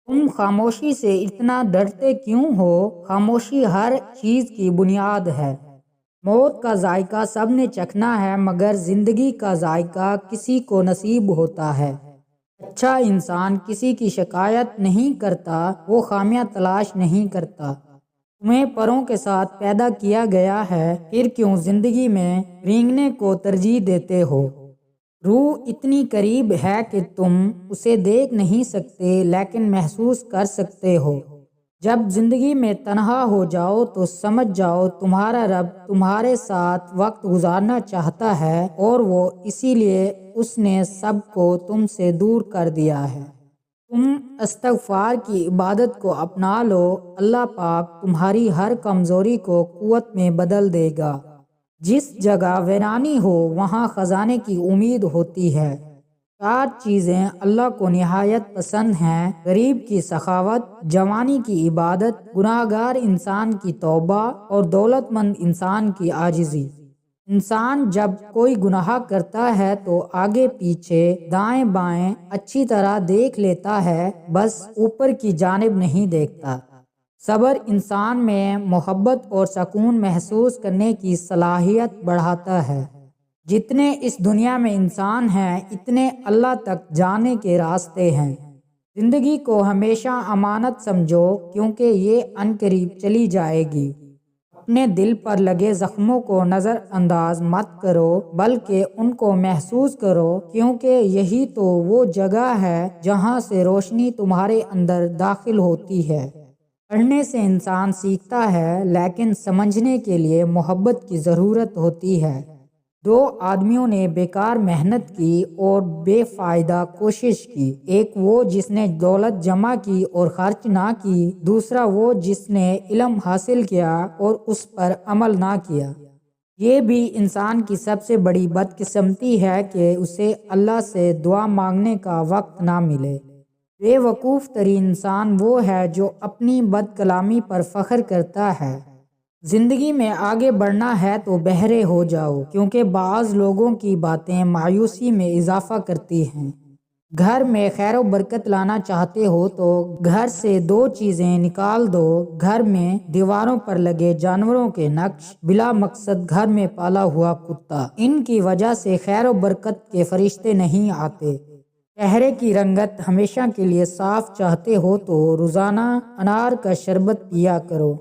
تم خاموشی سے اتنا ڈرتے کیوں ہو؟ خاموشی ہر چیز کی بنیاد ہے۔ موت کا ذائقہ سب نے چکھنا ہے، مگر زندگی کا ذائقہ کسی کو نصیب ہوتا ہے۔ اچھا انسان کسی کی شکایت نہیں کرتا، وہ خامیاں تلاش نہیں کرتا۔ تمہیں پروں کے ساتھ پیدا کیا گیا ہے، پھر کیوں زندگی میں رینگنے کو ترجیح دیتے ہو؟ روح اتنی قریب ہے کہ تم اسے دیکھ نہیں سکتے، لیکن محسوس کر سکتے ہو۔ جب زندگی میں تنہا ہو جاؤ تو سمجھ جاؤ تمہارا رب تمہارے ساتھ وقت گزارنا چاہتا ہے، اور وہ اسی لیے اس نے سب کو تم سے دور کر دیا ہے۔ تم استغفار کی عبادت کو اپنا لو، اللہ پاک تمہاری ہر کمزوری کو قوت میں بدل دے گا۔ جس جگہ ویرانی ہو وہاں خزانے کی امید ہوتی ہے۔ 4 چیزیں اللہ کو نہایت پسند ہیں: غریب کی سخاوت، جوانی کی عبادت، گناہگار انسان کی توبہ، اور دولت مند انسان کی عاجزی۔ انسان جب کوئی گناہ کرتا ہے تو آگے پیچھے دائیں بائیں اچھی طرح دیکھ لیتا ہے، بس اوپر کی جانب نہیں دیکھتا۔ صبر انسان میں محبت اور سکون محسوس کرنے کی صلاحیت بڑھاتا ہے۔ جتنے اس دنیا میں انسان ہیں، اتنے اللہ تک جانے کے راستے ہیں۔ زندگی کو ہمیشہ امانت سمجھو، کیونکہ یہ عنقریب چلی جائے گی۔ اپنے دل پر لگے زخموں کو نظر انداز مت کرو، بلکہ ان کو محسوس کرو، کیونکہ یہی تو وہ جگہ ہے جہاں سے روشنی تمہارے اندر داخل ہوتی ہے۔ پڑھنے سے انسان سیکھتا ہے، لیکن سمجھنے کے لیے محبت کی ضرورت ہوتی ہے۔ 2 آدمیوں نے بیکار محنت کی اور بے فائدہ کوشش کی، ایک وہ جس نے دولت جمع کی اور خرچ نہ کی، دوسرا وہ جس نے علم حاصل کیا اور اس پر عمل نہ کیا۔ یہ بھی انسان کی سب سے بڑی بدقسمتی ہے کہ اسے اللہ سے دعا مانگنے کا وقت نہ ملے۔ بے وقوف ترین انسان وہ ہے جو اپنی بد کلامی پر فخر کرتا ہے۔ زندگی میں آگے بڑھنا ہے تو بہرے ہو جاؤ، کیونکہ بعض لوگوں کی باتیں مایوسی میں اضافہ کرتی ہیں۔ گھر میں خیر و برکت لانا چاہتے ہو تو گھر سے 2 چیزیں نکال دو: گھر میں دیواروں پر لگے جانوروں کے نقش، بلا مقصد گھر میں پالا ہوا کتا۔ ان کی وجہ سے خیر و برکت کے فرشتے نہیں آتے۔ چہرے کی رنگت ہمیشہ کے لیے صاف چاہتے ہو تو روزانہ انار کا شربت پیا کرو۔